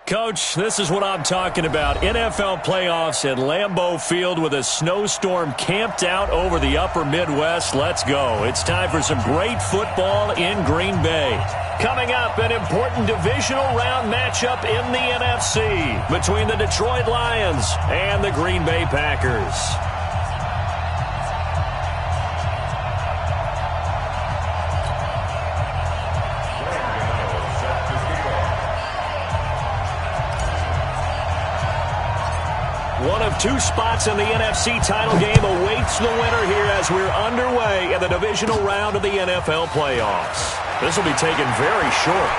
Coach, this is what I'm talking about. NFL playoffs at Lambeau Field with a snowstorm camped out over the upper Midwest. Let's go. It's time for some great football in Green Bay. Coming up, an important divisional round matchup in the NFC between the Detroit Lions and the Green Bay Packers. One of two spots in the NFC title game awaits the winner here as we're underway in the divisional round of the NFL playoffs. This will be taken very short.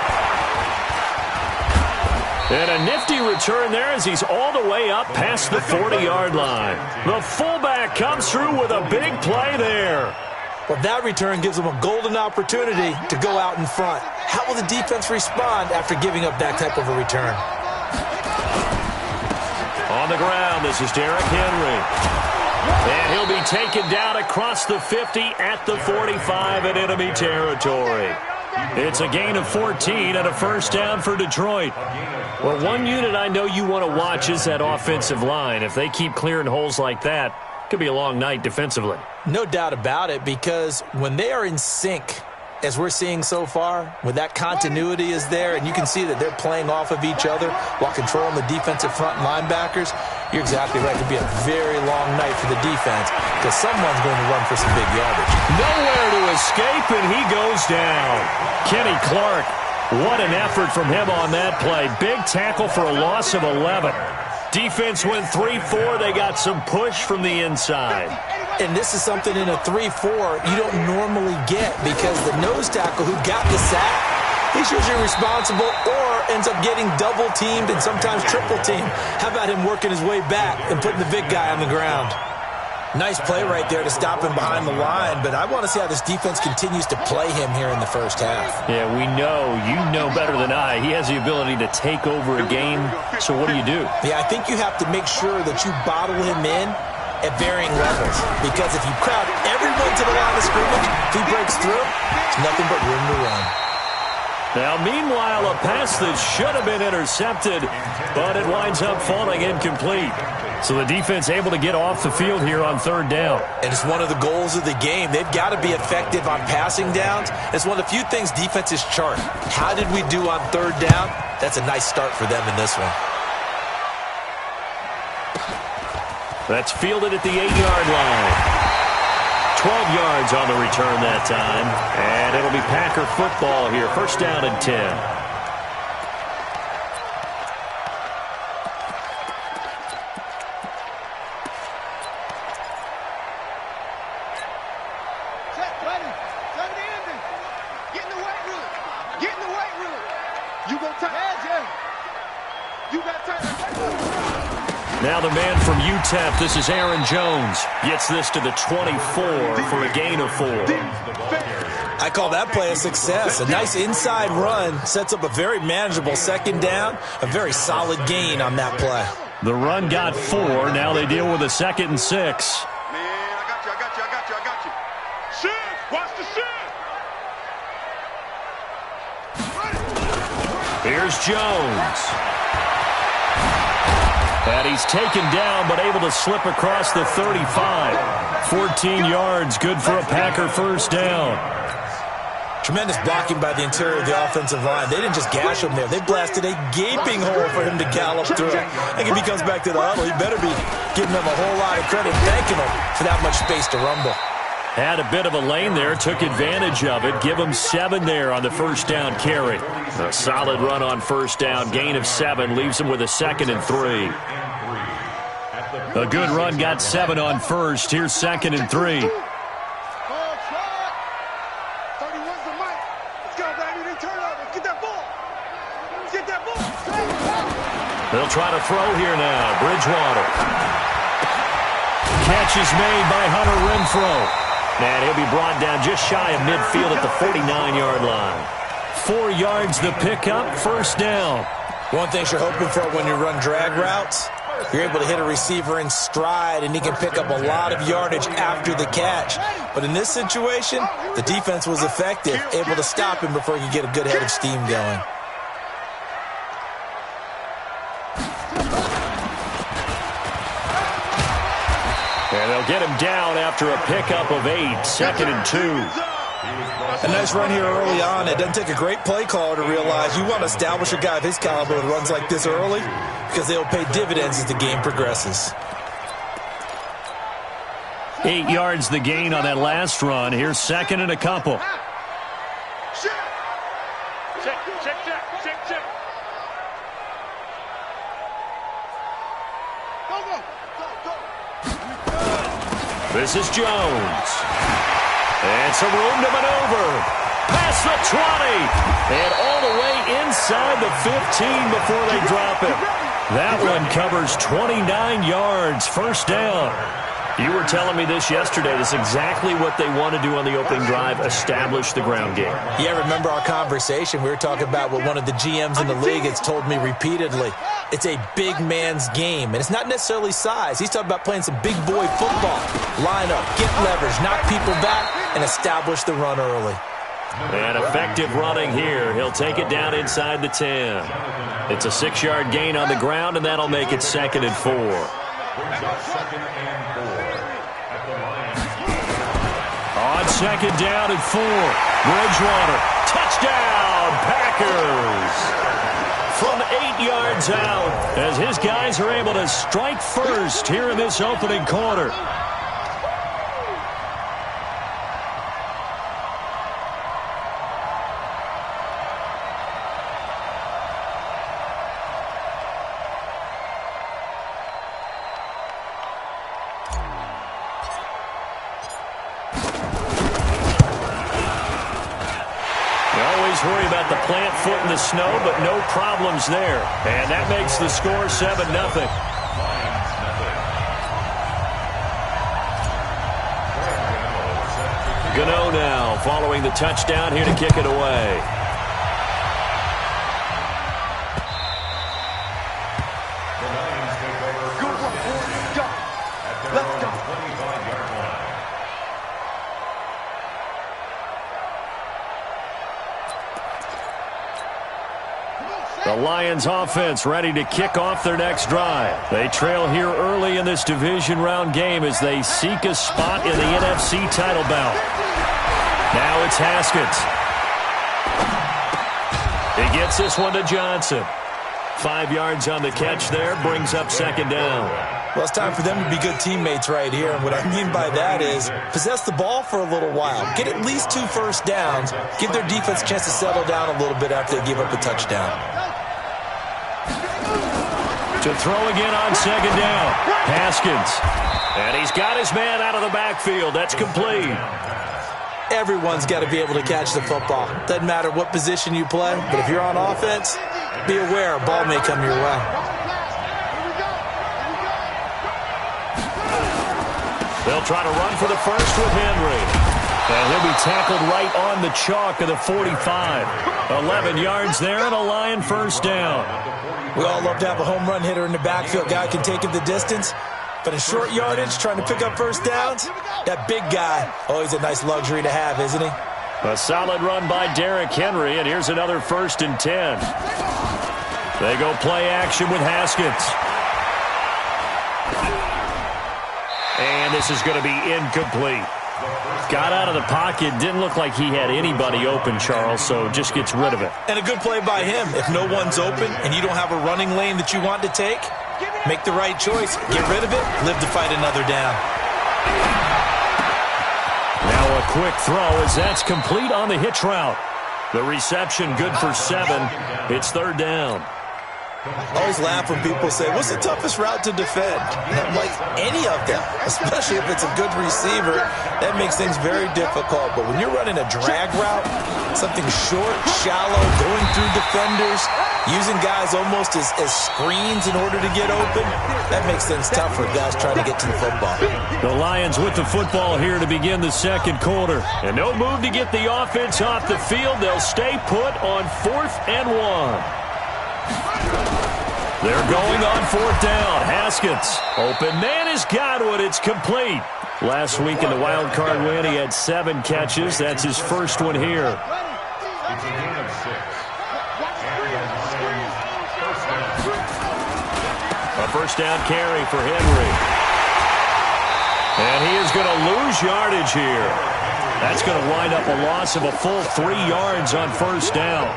And a nifty return there as he's all the way up past the 40-yard line. The fullback comes through with a big play there. Well, that return gives them a golden opportunity to go out in front. How will the defense respond after giving up that type of a return? On the ground, this is Derrick Henry. And he'll be taken down across the 50 at the 45 in enemy territory. It's a gain of 14 and a first down for Detroit. Well, one unit I know you want to watch is that offensive line. If they keep clearing holes like that, it could be a long night defensively. No doubt about it, because when they are in sync, as we're seeing so far, when that continuity is there and you can see that they're playing off of each other while controlling the defensive front linebackers, you're exactly right. It could be a very long night for the defense because someone's going to run for some big yardage. Nowhere to escape, and he goes down. Kenny Clark, what an effort from him on that play. Big tackle for a loss of 11. Defense went 3-4. They got some push from the inside. And this is something in a 3-4 you don't normally get because the nose tackle who got the sack, he's usually responsible or ends up getting double-teamed and sometimes triple-teamed. How about him working his way back and putting the big guy on the ground? Nice play right there to stop him behind the line, but I want to see how this defense continues to play him here in the first half. Yeah, we know. You know better than I. He has the ability to take over a game, so what do you do? Yeah, I think you have to make sure that you bottle him in at varying levels, because if you crowd everyone to the line of scrimmage, if he breaks through, it's nothing but room to run. Now, meanwhile, a pass that should have been intercepted, but it winds up falling incomplete. So the defense able to get off the field here on third down. And it's one of the goals of the game. They've got to be effective on passing downs. It's one of the few things defenses chart. How did we do on third down? That's a nice start for them in this one. That's fielded at the 8-yard line. 12 yards on the return that time. And it'll be Packer football here. First down and 10. Now the man from UTEP, this is Aaron Jones, gets this to the 24 for a gain of 4. I call that play a success. A nice inside run sets up a very manageable second down, a very solid gain on that play. The run got 4. Now they deal with a 2nd and 6. Man, I got you. Shift, watch the shift. Here's Jones. And he's taken down, but able to slip across the 35. 14 yards, good for a Packer first down. Tremendous blocking by the interior of the offensive line. They didn't just gash him there. They blasted a gaping hole for him to gallop through. I think if he comes back to the huddle, he better be giving them a whole lot of credit, thanking him for that much space to rumble. Had a bit of a lane there, took advantage of it. Give him 7 there on the first down carry. A solid run on first down, gain of 7, leaves him with a 2nd and 3. A good run, got 7 on first. Here's 2nd and 3. They'll try to throw here now. Bridgewater. Catch is made by Hunter Renfrow. And he'll be brought down just shy of midfield at the 49-yard line. 4 yards the pickup, first down. One thing you're hoping for when you run drag routes, you're able to hit a receiver in stride, and he can pick up a lot of yardage after the catch. But in this situation, the defense was effective, able to stop him before he could get a good head of steam going. They'll get him down after a pickup of 8, 2nd and 2. A nice run here early on. It doesn't take a great play caller to realize you want to establish a guy of his caliber that runs like this early because they'll pay dividends as the game progresses. 8 yards the gain on that last run. Here's 2nd and a couple. Check. This is Jones. And some room to maneuver. Past the 20. And all the way inside the 15 before they drop it. That one covers 29 yards. First down. You were telling me this yesterday. This is exactly what they want to do on the opening drive, establish the ground game. Yeah, remember our conversation? We were talking about what one of the GMs in the league has told me repeatedly. It's a big man's game, and it's not necessarily size. He's talking about playing some big boy football. Line up, get leverage, knock people back, and establish the run early. And effective running here. He'll take it down inside the 10. It's a 6-yard gain on the ground, and that'll make it 2nd and 4. On 2nd down and 4. Bridgewater. Touchdown, Packers. From 8 yards out as his guys are able to strike first here in this opening quarter. Worry about the plant foot in the snow, but no problems there. And that makes the score 7-0. Gano now following the touchdown here to kick it away. The Lions offense ready to kick off their next drive. They trail here early in this division round game as they seek a spot in the NFC title bout. Now it's Haskins. He gets this one to Johnson. 5 yards on the catch there, brings up 2nd down. Well, it's time for them to be good teammates right here. And what I mean by that is possess the ball for a little while. Get at least 2 first downs. Give their defense a chance to settle down a little bit after they give up a touchdown. To throw again on 2nd down. Haskins. And he's got his man out of the backfield. That's complete. Everyone's got to be able to catch the football. Doesn't matter what position you play, but if you're on offense, be aware a ball may come your way. They'll try to run for the first with Henry. And he'll be tackled right on the chalk of the 45. 11 yards there and a Lion first down. We all love to have a home run hitter in the backfield. Guy can take him the distance. But in short yardage, trying to pick up first downs, that big guy, always a nice luxury to have, isn't he? A solid run by Derrick Henry, and here's another 1st and 10. They go play action with Haskins. And this is going to be incomplete. Got out of the pocket, didn't look like he had anybody open, Charles, so just gets rid of it. And a good play by him. If no one's open and you don't have a running lane that you want to take, make the right choice. Get rid of it, live to fight another down. Now a quick throw as that's complete on the hitch route. The reception good for 7. It's 3rd down. I always laugh when people say, what's the toughest route to defend? And I'm like, any of them, especially if it's a good receiver. That makes things very difficult. But when you're running a drag route, something short, shallow, going through defenders, using guys almost as screens in order to get open, that makes things tough for guys trying to get to the football. The Lions with the football here to begin the 2nd quarter. And no move to get the offense off the field. They'll stay put on 4th and 1. They're going on 4th down. Haskins. Open man has got one. It's complete. Last week in the wild card win, he had 7 catches. That's his first one here. A first down carry for Henry. And he is going to lose yardage here. That's going to wind up a loss of a full 3 yards on first down.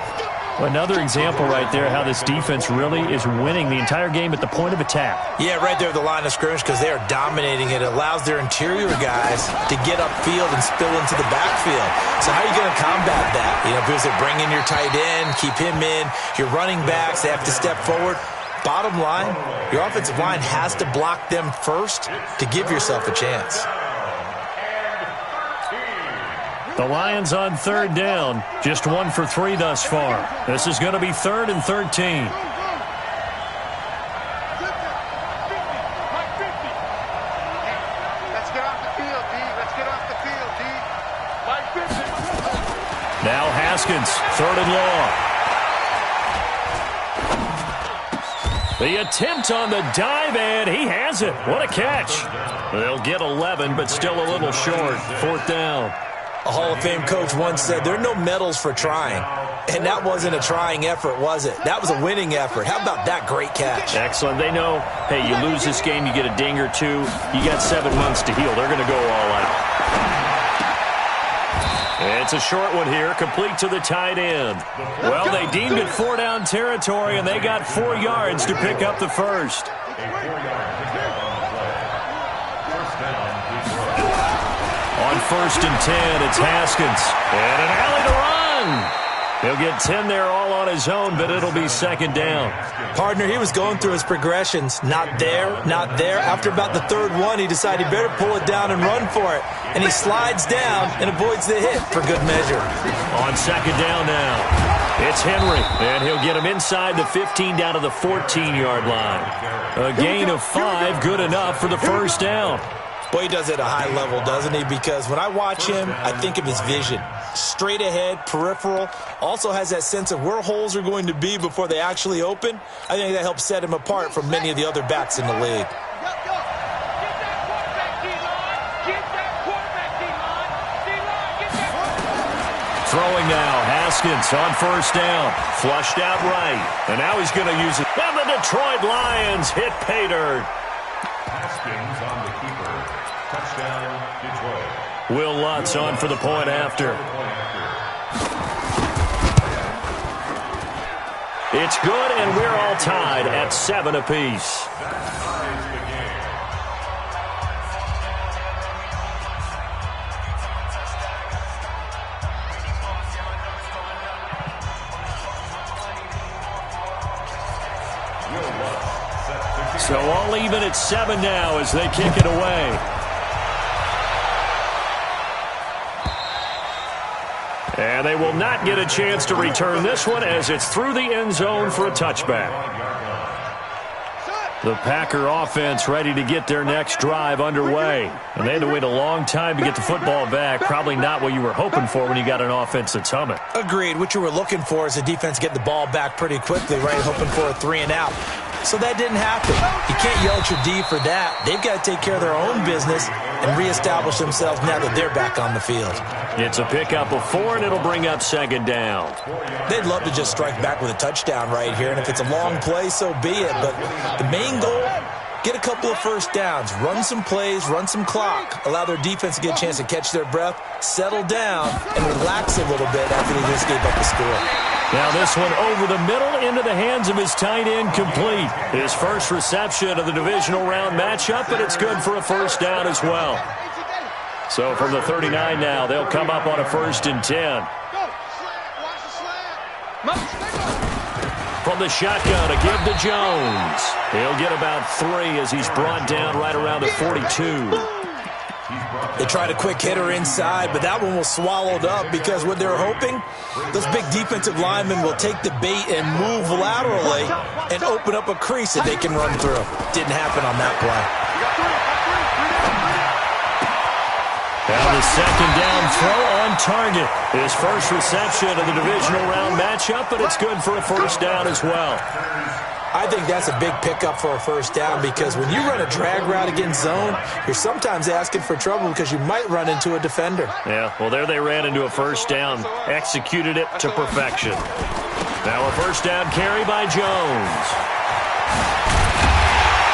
Another example right there how this defense really is winning the entire game at the point of attack. Yeah, right there at the line of scrimmage because they are dominating it. It allows their interior guys to get upfield and spill into the backfield. So how are you going to combat that? You know, because they bring in your tight end, keep him in. Your running backs, they have to step forward. Bottom line, your offensive line has to block them first to give yourself a chance. The Lions on third down, just 1 for 3 thus far. This is going to be 3rd and 13. Let's get off the field, D. Let's get off the field, D. Like 50. Now Haskins, 3rd and long. The attempt on the dive, and he has it. What a catch. They'll get 11, but still a little short. 4th down. A Hall of Fame coach once said, there are no medals for trying. And that wasn't a trying effort, was it? That was a winning effort. How about that great catch? Excellent. They know, hey, you lose this game, you get a ding or two. You got 7 months to heal. They're going to go all out. It's a short one here, complete to the tight end. Well, they deemed it 4-down territory, and they got 4 yards to pick up the first. On 1st and 10, it's Haskins. And an alley to run. He'll get 10 there all on his own, but it'll be 2nd down. Partner, he was going through his progressions. Not there, not there. After about the 3rd one, he decided he better pull it down and run for it. And he slides down and avoids the hit for good measure. On 2nd down now, it's Henry. And he'll get him inside the 15 down to the 14-yard line. A gain of 5, good enough for the first down. Boy, he does it at a high level, doesn't he? Because when I watch him, I think of his vision. Straight ahead, peripheral. Also has that sense of where holes are going to be before they actually open. I think that helps set him apart from many of the other backs in the league. Throwing now, Haskins on 1st down. Flushed out right. And now he's going to use it. And the Detroit Lions hit pay dirt. Haskins on the keeper. Touchdown, Detroit. Will Lutz on for the point after. It's good, and we're all tied at 7 apiece. So all even at 7 now as they kick it away. And they will not get a chance to return this one as it's through the end zone for a touchback. The Packer offense ready to get their next drive underway. And they had to wait a long time to get the football back. Probably not what you were hoping for when you got an offense that's humming. Agreed. What you were looking for is a defense get the ball back pretty quickly, right? Hoping for a 3 and out. So that didn't happen. You can't yell at your D for that. They've got to take care of their own business and reestablish themselves now that they're back on the field. It's a pickup of 4, and it'll bring up 2nd down. They'd love to just strike back with a touchdown right here, and if it's a long play, so be it. But the main goal, get a couple of first downs, run some plays, run some clock, allow their defense to get a chance to catch their breath, settle down, and relax a little bit after they just gave up the score. Now this one over the middle into the hands of his tight end, complete. His first reception of the divisional round matchup, but it's good for a first down as well. So from the 39 now, they'll come up on a 1st and 10. From the shotgun, a give to Jones. He'll get about 3 as he's brought down right around the 42. They tried a quick hitter inside, but that one was swallowed up because what they're hoping, those big defensive linemen will take the bait and move laterally and open up a crease that they can run through. Didn't happen on that play. Now the 2nd down throw on target. His first reception of the divisional round matchup, but it's good for a first down as well. I think that's a big pickup for a first down because when you run a drag route against zone, you're sometimes asking for trouble because you might run into a defender. Yeah, well, there they ran into a first down, executed it to perfection. Now a first down carry by Jones.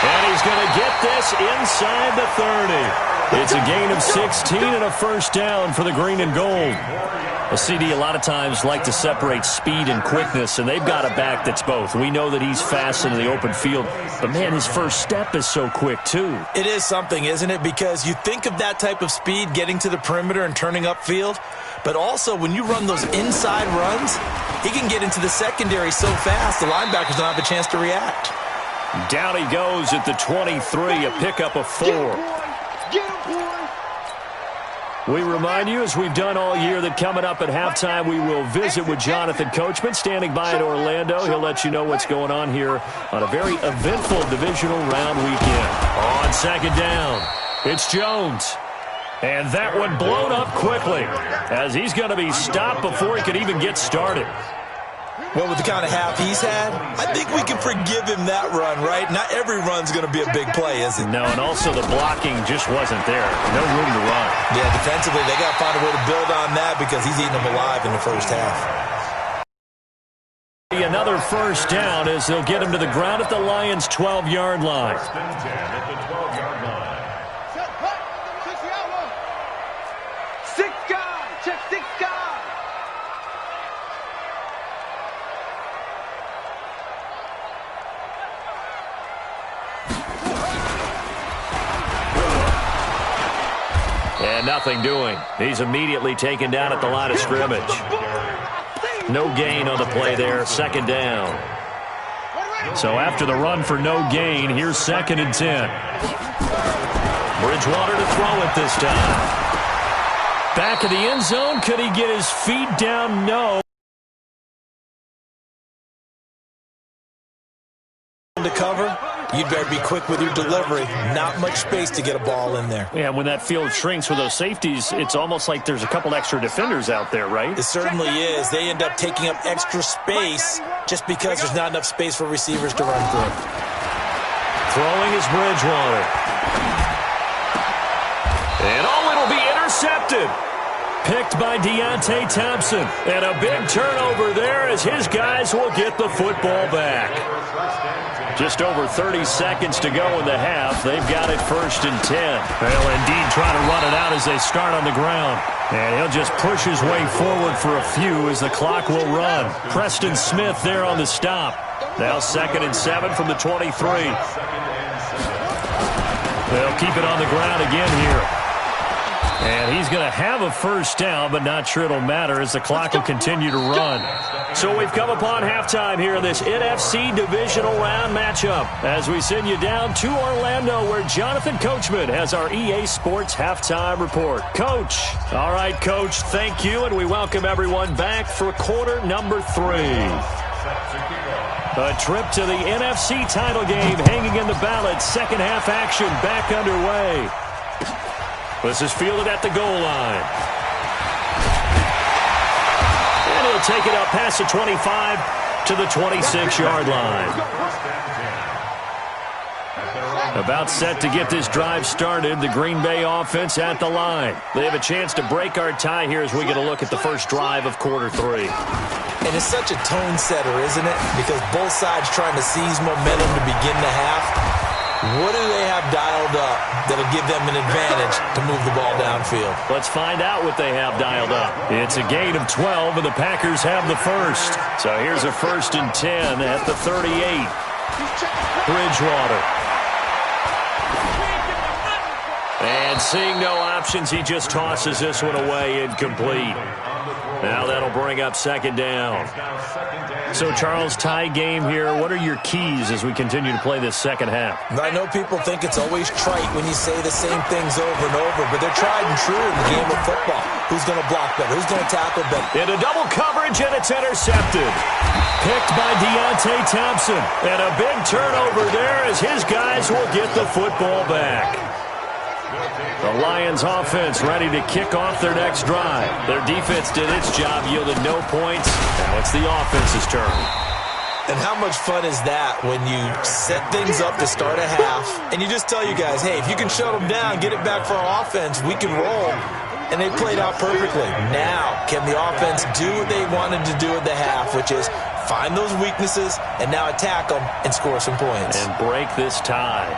And he's going to get this inside the 30. It's a gain of 16 and a first down for the green and gold. A CD a lot of times like to separate speed and quickness, and they've got a back that's both. We know that he's fast into the open field, but, man, his first step is so quick, too. It is something, isn't it? Because you think of that type of speed getting to the perimeter and turning upfield, but also when you run those inside runs, he can get into the secondary so fast the linebackers don't have a chance to react. Down he goes at the 23, a pickup of 4. We remind you, as we've done all year, that coming up at halftime, we will visit with Jonathan Coachman, standing by at Orlando. He'll let you know what's going on here on a very eventful divisional round weekend. On second down, it's Jones. And that one blown up quickly, as he's going to be stopped before he could even get started. Well, with the kind of half he's had, I think we can forgive him that run, right? Not every run's going to be a big play, is it? No, and also the blocking just wasn't there. No room to run. Yeah, defensively, they got to find a way to build on that because he's eating them alive in the first half. Another first down as they'll get him to the ground at the Lions' 12-yard line. And nothing doing. He's immediately taken down at the line of scrimmage. No gain on the play there. Second down. So after the run for no gain, here's 2nd and 10. Bridgewater to throw it this time. Back of the end zone. Could he get his feet down? No. To cover, you'd better be quick with your delivery. Not much space to get a ball in there. Yeah, when that field shrinks with those safeties, it's almost like there's a couple extra defenders out there, right? It certainly is. They end up taking up extra space just because there's not enough space for receivers to run through. Throwing is Bridgewater. And it'll be intercepted. Picked by Deontay Thompson. And a big turnover there as his guys will get the football back. Just over 30 seconds to go in the half. They've got it 1st and 10. They'll indeed try to run it out as they start on the ground. And he'll just push his way forward for a few as the clock will run. Preston Smith there on the stop. Now 2nd and 7 from the 23. They'll keep it on the ground again here. And he's going to have a first down, but not sure it'll matter as the clock will continue to run. So we've come upon halftime here in this NFC divisional round matchup as we send you down to Orlando where Jonathan Coachman has our EA Sports halftime report. Coach. All right, Coach, thank you, and we welcome everyone back for quarter number 3. A trip to the NFC title game hanging in the balance. Second half action back underway. This is fielded at the goal line. And he'll take it up past the 25 to the 26-yard line. About set to get this drive started, the Green Bay offense at the line. They have a chance to break our tie here as we get a look at the first drive of quarter 3. And it's such a tone setter, isn't it? Because both sides trying to seize momentum to begin the half. What do they have dialed up that'll give them an advantage to move the ball downfield? Let's find out what they have dialed up. It's a gain of 12, and the Packers have the first. So here's a 1st and 10 at the 38. Bridgewater. And seeing no options, he just tosses this one away incomplete. Now that'll bring up 2nd down. So, Charles, tie game here. What are your keys as we continue to play this second half? I know people think it's always trite when you say the same things over and over, but they're tried and true in the game of football. Who's going to block better? Who's going to tackle better? Into double coverage, and it's intercepted. Picked by Deontay Thompson. And a big turnover there as his guys will get the football back. The Lions offense ready to kick off their next drive. Their defense did its job, yielded no points. Now it's the offense's turn. And how much fun is that when you set things up to start a half and you just tell you guys, hey, if you can shut them down, get it back for our offense, we can roll. And they played out perfectly. Now, can the offense do what they wanted to do at the half, which is find those weaknesses and now attack them and score some points. And break this tie.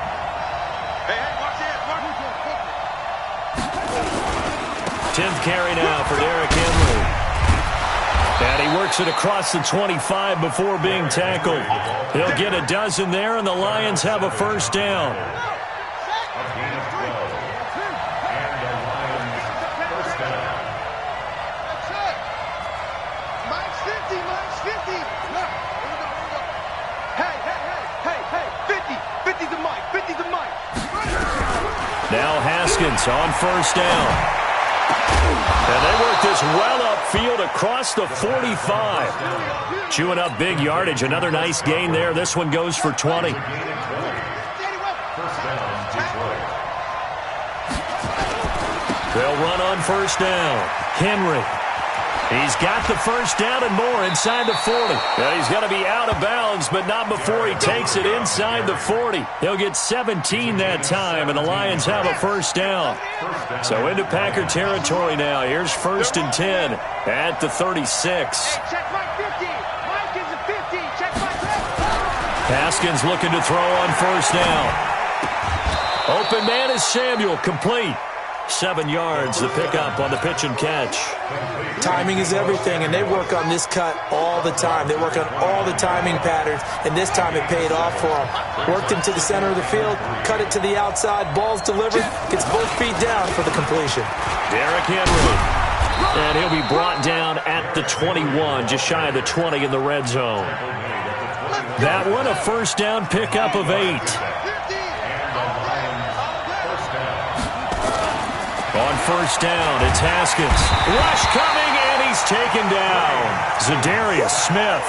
10th carry now for Derrick Henry. And he works it across the 25 before being tackled. He'll get a dozen there, and the Lions have a first down. Now Haskins on first down. And they work this well upfield across the 45. Chewing up big yardage. Another nice gain there. This one goes for 20. They'll run on first down. Henry. He's got the first down and more inside the 40. And he's going to be out of bounds, but not before he takes it inside the 40. He'll get 17 that time, and the Lions have a first down. So into Packer territory now. Here's 1st and 10 at the 36. Haskins looking to throw on first down. Open man is Samuel, complete. 7 yards, the pickup on the pitch and catch. Timing is everything, and they work on this cut all the time. They work on all the timing patterns, and this time it paid off for them. Worked him to the center of the field, cut it to the outside, ball's delivered, gets both feet down for the completion. Derrick Henry. And he'll be brought down at the 21, just shy of the 20 in the red zone. That one, a first down pickup of 8. On first down, it's Haskins. Rush coming, and he's taken down. Zadarius Smith.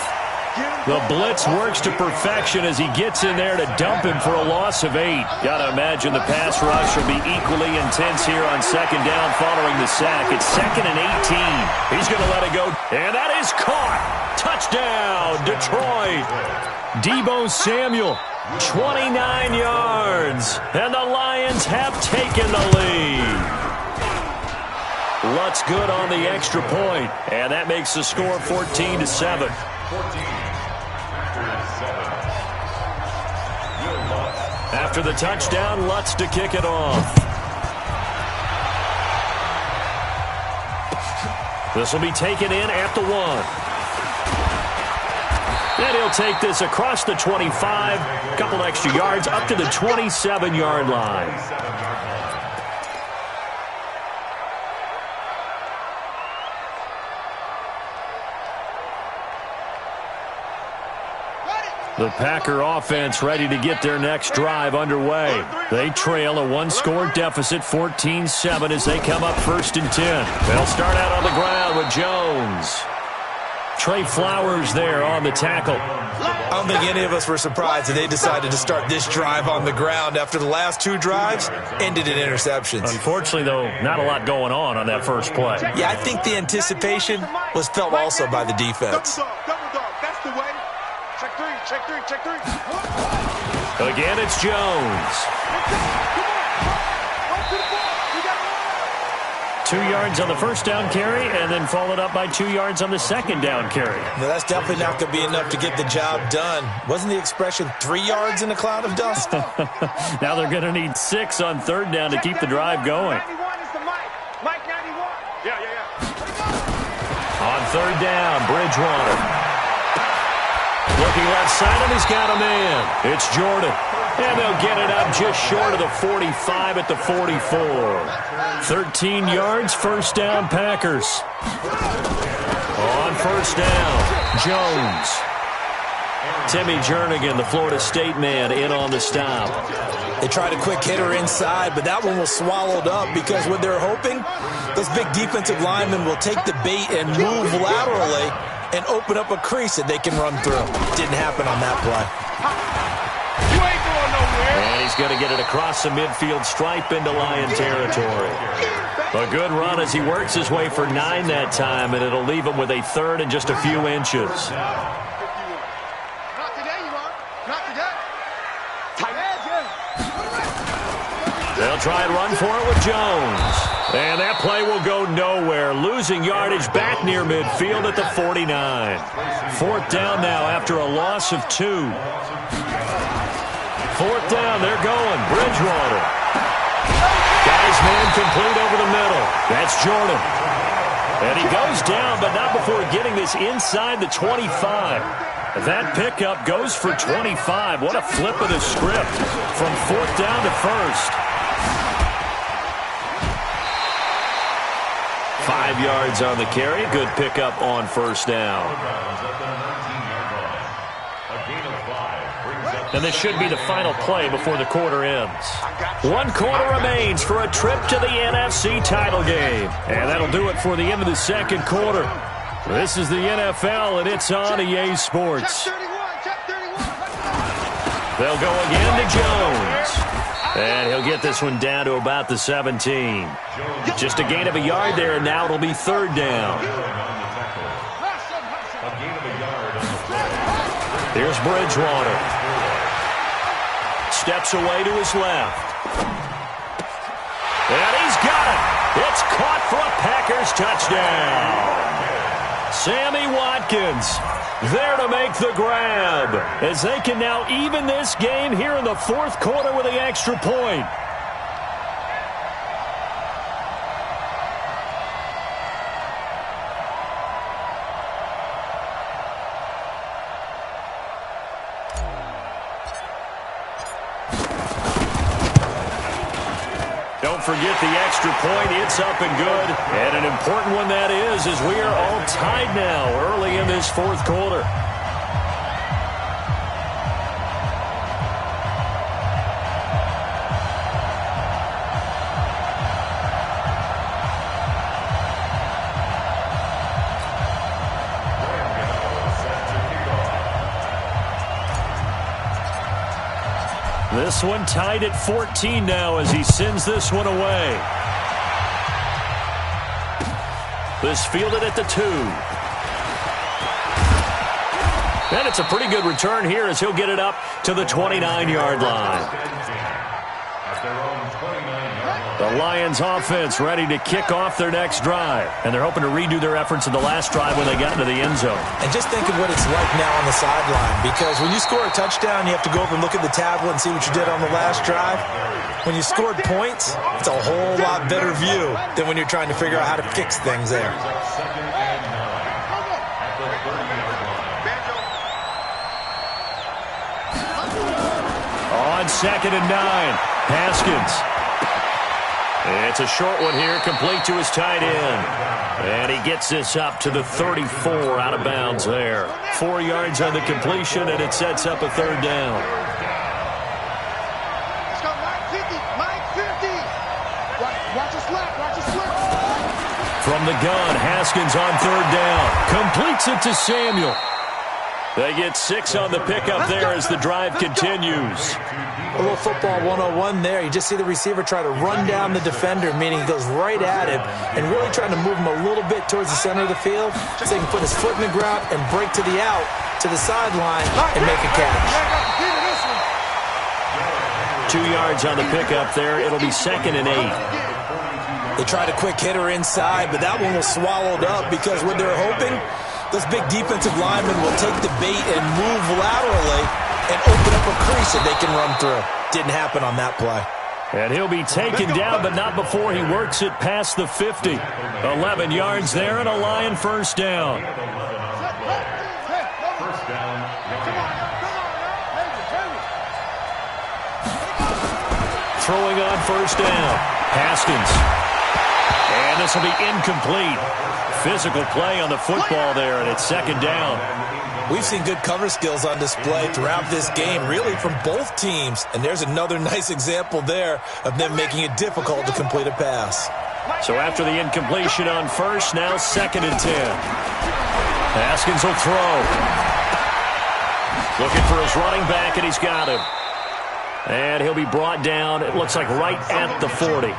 The blitz works to perfection as he gets in there to dump him for a loss of 8. Got to imagine the pass rush will be equally intense here on second down following the sack. It's 2nd and 18. He's going to let it go, and that is caught. Touchdown, Detroit. Deebo Samuel, 29 yards, and the Lions have taken the lead. Lutz good on the extra point, and that makes the score 14-7. After the touchdown, Lutz to kick it off. This will be taken in at the 1. And he'll take this across the 25, a couple extra yards, up to the 27-yard line. The Packer offense ready to get their next drive underway. They trail a 1-score deficit, 14-7, as they come up 1st and 10. They'll start out on the ground with Jones. Trey Flowers there on the tackle. I don't think any of us were surprised that they decided to start this drive on the ground after the last 2 drives ended in interceptions. Unfortunately, though, not a lot going on that first play. Yeah, I think the anticipation was felt also by the defense. Double dog, that's the way. Check 3, check 3, check 3. Again, it's Jones. 2 yards on the first down carry, and then followed up by 2 yards on the second down carry. No, that's definitely not going to be enough to get the job done. Wasn't the expression 3 yards in a cloud of dust? Now they're going to need 6 on third down to keep the drive going. 91 is the mic. Mike 91. Yeah. On third down, Bridgewater. Looking left side, and he's got a man. It's Jordan. And they'll get it up just short of the 45 at the 44. 13 yards, first down, Packers. On first down, Jones. Timmy Jernigan, the Florida State man, in on the stop. They tried a quick hitter inside, but that one was swallowed up because what they're hoping, those big defensive linemen will take the bait and move laterally and open up a crease that they can run through. Didn't happen on that play. You ain't going nowhere. And he's going to get it across the midfield stripe into Lion territory. A good run as he works his way for 9 that time, and it'll leave him with a third and just a few inches. Not today, you are. Not today. Tight edge. They'll try and run for it with Jones. And that play will go nowhere. Losing yardage back near midfield at the 49. 4th down now after a loss of 2. 4th down, they're going. Bridgewater. Got his His man complete over the middle. That's Jordan. And he goes down, but not before getting this inside the 25. That pickup goes for 25. What a flip of the script from 4th down to 1st. 5 yards on the carry. Good pickup on 1st down. And this should be the final play before the quarter ends. 1 quarter remains for a trip to the NFC title game. And that'll do it for the end of the 2nd quarter. This is the NFL, and it's on EA Sports. They'll go again to Jones. And he'll get this one down to about the 17. Just a gain of a yard there, and now it'll be 3rd down. Here's Bridgewater. Steps away to his left. And he's got it. It's caught for a Packers touchdown. Sammy Watkins there to make the grab as they can now even this game here in the 4th quarter with the extra point. Don't forget the extra point. It's up and good. And an important one that is, as we are all tied now early in this 4th quarter. This one tied at 14 now as he sends this one away. This fielded at the 2. And it's a pretty good return here as he'll get it up to the 29-yard line. The Lions offense ready to kick off their next drive. And they're hoping to redo their efforts in the last drive when they got into the end zone. And just think of what it's like now on the sideline. Because when you score a touchdown, you have to go over and look at the tablet and see what you did on the last drive. When you scored points, it's a whole lot better view than when you're trying to figure out how to fix things there. On 2nd and 9, Haskins. It's a short one here, complete to his tight end. And he gets this up to the 34 out of bounds there. 4 yards on the completion, and it sets up a 3rd down. Let's go, Mike 50, Mike 50. Watch us slap, watch us slip. From the gun, Haskins on 3rd down. Completes it to Samuel. They get 6 on the pickup there as the drive continues. A little football 101 there. You just see the receiver try to run down the defender, meaning he goes right at him and really trying to move him a little bit towards the center of the field so he can put his foot in the ground and break to the out, to the sideline, and make a catch. 2 yards on the pickup there. It'll be 2nd and 8. They tried a quick hitter inside, but that one was swallowed up because what they're hoping, those big defensive linemen will take the bait and move laterally and open up a crease that they can run through. Didn't happen on that play. And he'll be taken down, but not before he works it past the 50. 11 yards there and a Lion 1st down. Throwing on 1st down. Haskins. And this will be incomplete. Physical play on the football there, and it's 2nd down. We've seen good cover skills on display throughout this game, really from both teams. And there's another nice example there of them making it difficult to complete a pass. So after the incompletion on 1st, now 2nd and 10. Haskins will throw. Looking for his running back, and he's got him. And he'll be brought down, it looks like right at the 40.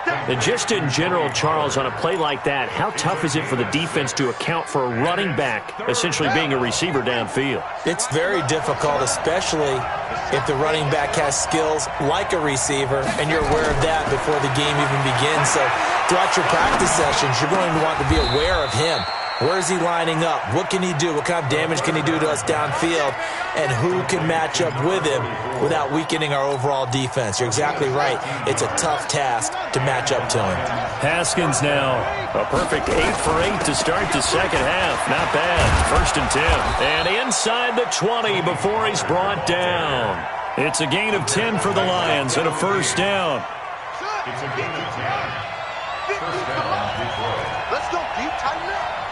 And just in general, Charles, on a play like that, how tough is it for the defense to account for a running back essentially being a receiver downfield? It's very difficult, especially if the running back has skills like a receiver, and you're aware of that before the game even begins. So throughout your practice sessions, you're going to want to be aware of him. Where is he lining up? What can he do? What kind of damage can he do to us downfield? And who can match up with him without weakening our overall defense? You're exactly right. It's a tough task to match up to him. Haskins now. A perfect 8 for 8 to start the second half. Not bad. 1st and 10. And inside the 20 before he's brought down. It's a gain of 10 for the Lions and a 1st down. It's a gain of 10. Let's go deep, tighten up.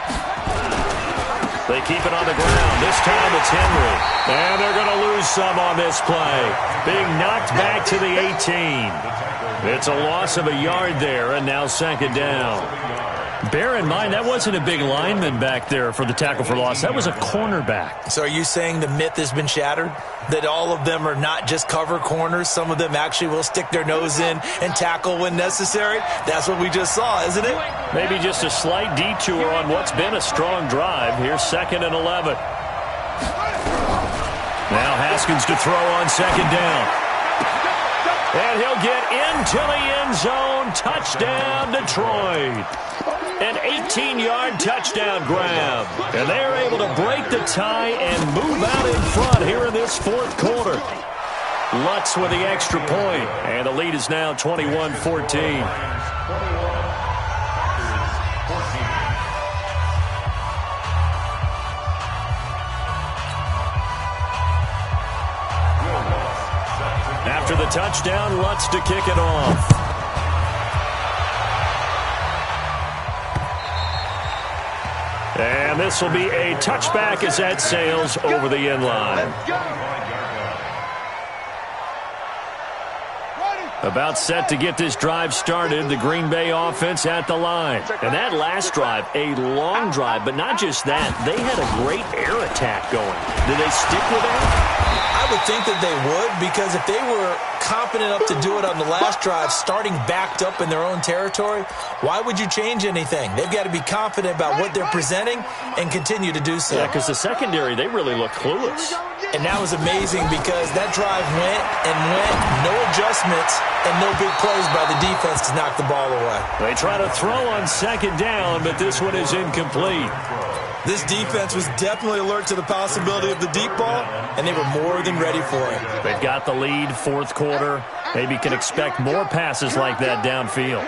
They keep it on the ground. This time it's Henry. And they're going to lose some on this play. Being knocked back to the 18. It's a loss of a yard there, and now 2nd down. Bear in mind, that wasn't a big lineman back there for the tackle for loss. That was a cornerback. So are you saying the myth has been shattered? That all of them are not just cover corners? Some of them actually will stick their nose in and tackle when necessary? That's what we just saw, isn't it? Maybe just a slight detour on what's been a strong drive. Here's 2nd and 11. Now Haskins to throw on 2nd down. And he'll get into the end zone. Touchdown, Detroit. An 18-yard touchdown grab. And they're able to break the tie and move out in front here in this 4th quarter. Lutz with the extra point. And the lead is now 21-14. After the touchdown, Lutz to kick it off. And this will be a touchback as that sails over the end line. About set to get this drive started, the Green Bay offense at the line. And that last drive, a long drive, but not just that. They had a great air attack going. Did they stick with that? I would think that they would, because if they were confident enough to do it on the last drive, starting backed up in their own territory, why would you change anything? They've got to be confident about what they're presenting and continue to do so. Yeah, because the secondary, they really look clueless. And that was amazing because that drive went and went, no adjustments, and no big plays by the defense to knock the ball away. They try to throw on 2nd down, but this one is incomplete. This defense was definitely alert to the possibility of the deep ball, and they were more than ready for it. They've got the lead, 4th quarter. Maybe can expect more passes like that downfield.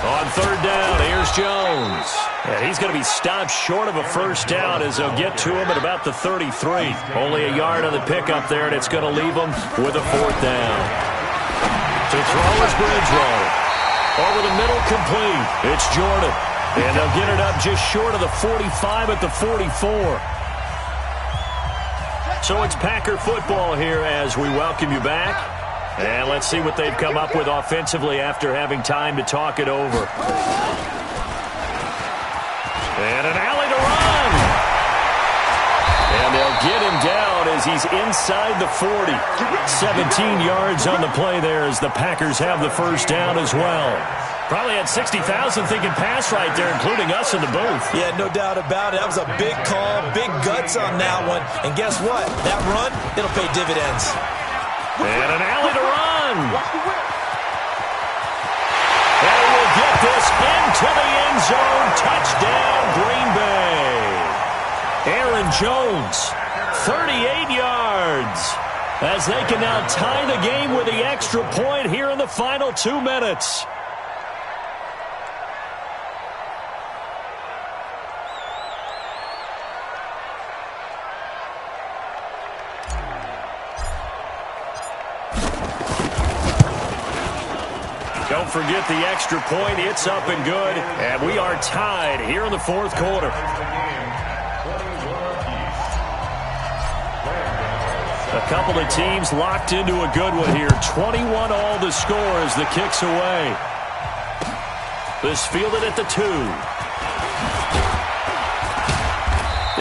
On 3rd down, here's Jones. And he's going to be stopped short of a 1st down as they'll get to him at about the 33. Only a yard on the pickup there, and it's going to leave him with a 4th down. To throw is Bridgewater. Over the middle, complete. It's Jordan. And they'll get it up just short of the 45 at the 44. So it's Packer football here as we welcome you back. And let's see what they've come up with offensively after having time to talk it over. And an alley to run. And they'll get him down as he's inside the 40. 17 yards on the play there as the Packers have the 1st down as well. Probably had 60,000 thinking pass right there, including us in the booth. Yeah, no doubt about it. That was a big call, big guts on that one. And guess what? That run, it'll pay dividends. And an alley to run. And we'll get this into the end zone. Touchdown, Green Bay. Aaron Jones, 38 yards. As they can now tie the game with the extra point here in the final 2 minutes. Don't forget the extra point. It's up and good. And we are tied here in the 4th quarter. A couple of teams locked into a good one here. 21 all the score as the kick's away. This fielded at the 2.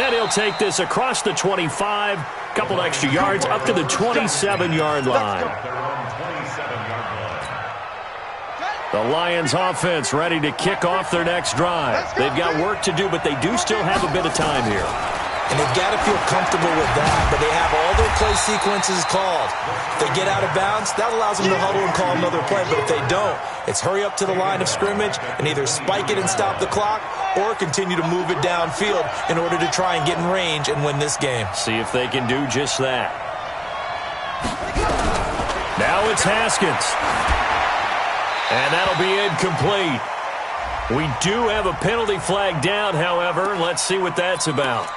And he'll take this across the 25. Couple extra yards up to the 27-yard line. The Lions offense ready to kick off their next drive. They've got work to do, but they do still have a bit of time here. And they've got to feel comfortable with that, but they have all their play sequences called. If they get out of bounds, that allows them to huddle and call another play, but if they don't, it's hurry up to the line of scrimmage and either spike it and stop the clock or continue to move it downfield in order to try and get in range and win this game. See if they can do just that. Now it's Haskins. And that'll be incomplete. We do have a penalty flag down, however. Let's see what that's about.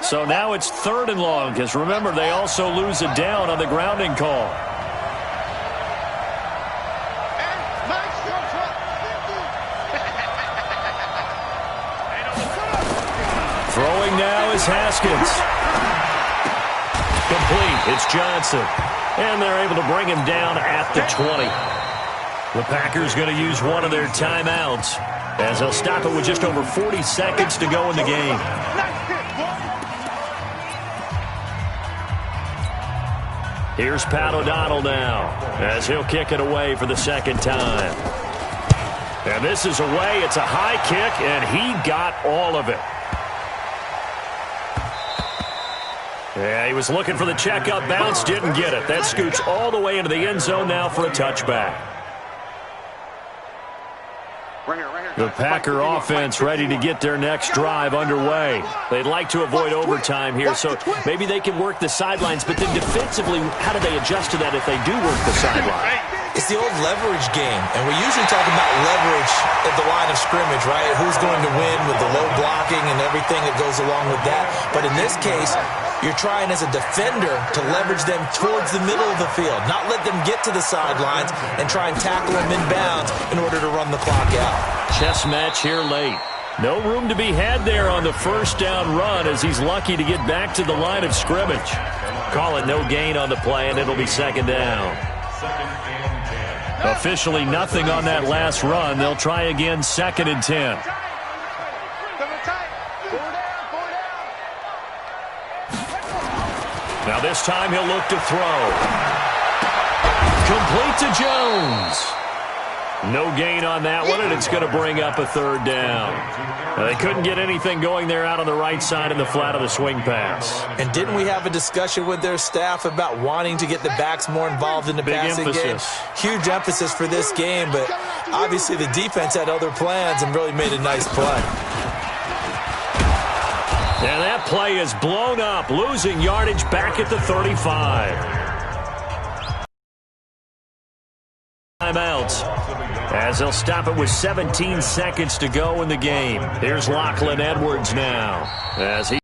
So now it's 3rd and long, because remember, they also lose a down on the grounding call. Throwing now is Haskins. Complete. It's Johnson. And they're able to bring him down at the 20. The Packers going to use one of their timeouts as they'll stop it with just over 40 seconds to go in the game. Here's Pat O'Donnell now as he'll kick it away for the second time. And this is away. It's a high kick, and he got all of it. Yeah, he was looking for the checkup bounce, didn't get it. That scoots all the way into the end zone now for a touchback. The Packer offense ready to get their next drive underway. They'd like to avoid overtime here, so maybe they can work the sidelines, but then defensively, how do they adjust to that if they do work the sideline? It's the old leverage game, and we usually talk about leverage at the line of scrimmage, right? Who's going to win with the low blocking and everything that goes along with that. But in this case, you're trying as a defender to leverage them towards the middle of the field, not let them get to the sidelines and try and tackle them inbounds in order to run the clock out. Chess match here late. No room to be had there on the first down run as he's lucky to get back to the line of scrimmage. Call it no gain on the play, and it'll be second down. Officially nothing on that last run. They'll try again, 2nd and 10. Now this time he'll look to throw. Complete to Jones. No gain on that one, and it's going to bring up a 3rd down. Now, they couldn't get anything going there out on the right side in the flat of the swing pass. And didn't we have a discussion with their staff about wanting to get the backs more involved in the passing game? Huge emphasis for this game, but obviously the defense had other plans and really made a nice play. And that play is blown up, losing yardage back at the 35. Timeouts as they'll stop it with 17 seconds to go in the game. Here's Lachlan Edwards now as he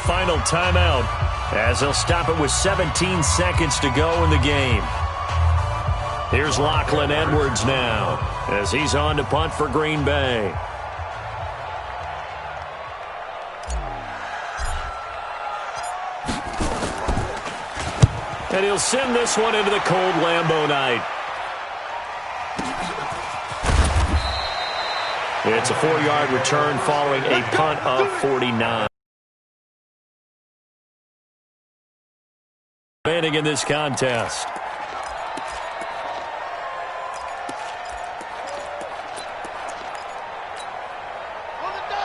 final timeout as they'll stop it with 17 seconds to go in the game. Here's Lachlan Edwards now as he's on to punt for Green Bay. And he'll send this one into the cold Lambeau night. It's a 4-yard return following a punt of 49. Remaining in this contest.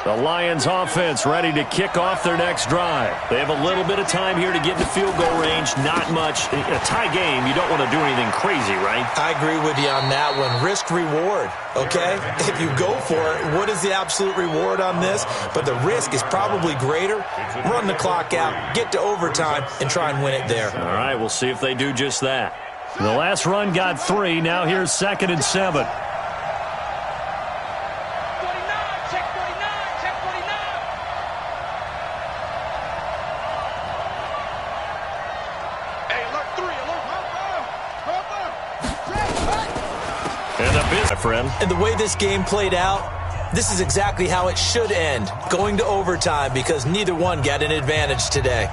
The Lions offense ready to kick off their next drive. They have a little bit of time here to get into field goal range. Not much. In a tie game, you don't want to do anything crazy, right? I agree with you on that one. Risk-reward, okay? If you go for it, what is the absolute reward on this? But the risk is probably greater. Run the clock out, get to overtime, and try and win it there. All right, we'll see if they do just that. The last run got 3. Now here's 2nd and 7. Friend. And the way this game played out, this is exactly how it should end, going to overtime, because neither one got an advantage today.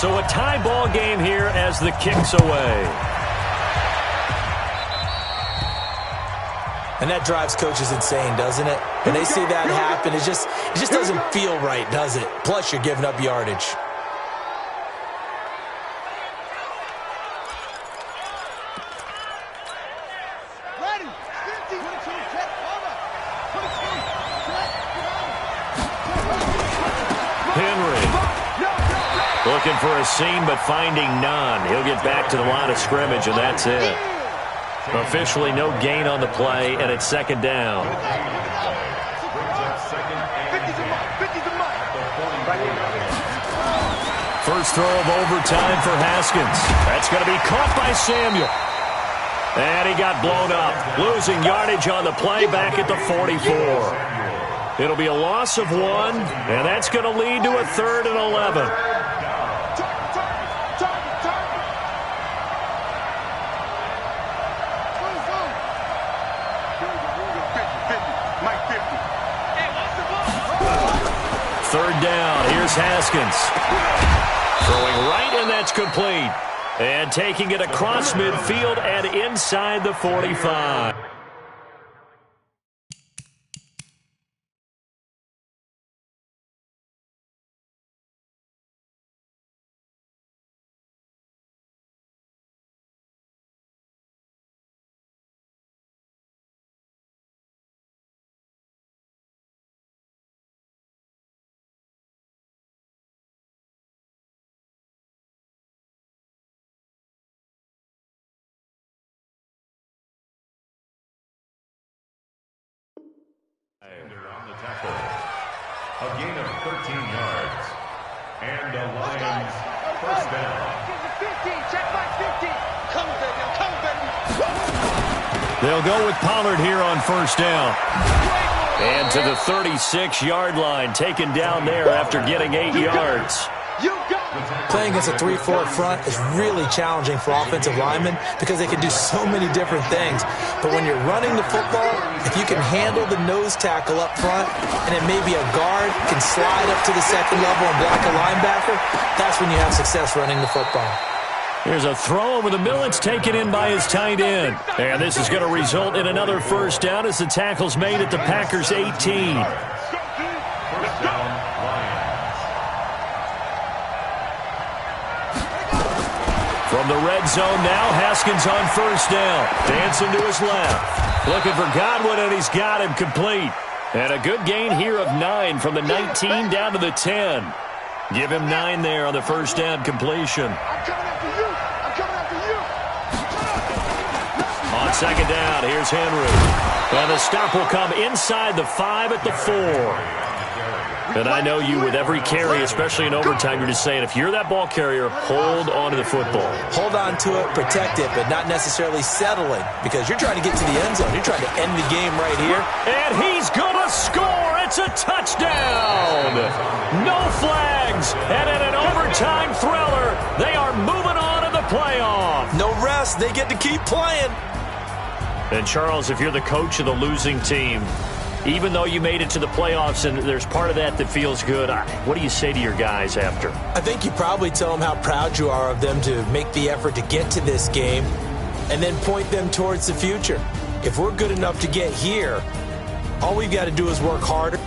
So a tie ball game here as the kick's away. And that drives coaches insane, doesn't it? When they see that happen, it just doesn't feel right, does it? Plus, you're giving up yardage. Henry. Looking for a seam, but finding none. He'll get back to the line of scrimmage, and that's it. Officially no gain on the play, and it's second down. First throw of overtime for Haskins. That's going to be caught by Samuel. And he got blown up, losing yardage on the play back at the 44. It'll be a loss of 1, and that's going to lead to a 3rd and 11. Third down. Here's Haskins. Throwing right, and that's complete. And taking it across midfield and inside the 45. On the tackle, a gain of 13 yards, and the Lions first down. 50, check my 50. Come, baby, come, baby. They'll go with Pollard here on first down. And to the 36-yard line, taken down there after getting 8 yards. Playing against a 3-4 front is really challenging for offensive linemen because they can do so many different things. But when you're running the football, if you can handle the nose tackle up front and then maybe a guard can slide up to the second level and block a linebacker, that's when you have success running the football. Here's a throw over the middle. It's taken in by his tight end. And this is going to result in another first down as the tackle's made at the Packers' 18. From the red zone now, Haskins on first down. Dancing to his left. Looking for Godwin, and he's got him complete. And a good gain here of 9 from the 19 down to the 10. Give him 9 there on the first down completion. I'm coming after you. I'm coming after you. On second down, here's Henry. And the stop will come inside the 5 at the 4. And I know you, with every carry, especially in overtime, you're just saying, if you're that ball carrier, hold on to the football. Hold on to it, protect it, but not necessarily settling because you're trying to get to the end zone. You're trying to end the game right here. And he's going to score. It's a touchdown. No flags. And in an overtime thriller, they are moving on to the playoff. No rest. They get to keep playing. And, Charles, if you're the coach of the losing team, even though you made it to the playoffs and there's part of that feels good, what do you say to your guys after? I think you probably tell them how proud you are of them to make the effort to get to this game and then point them towards the future. If we're good enough to get here, all we've got to do is work harder.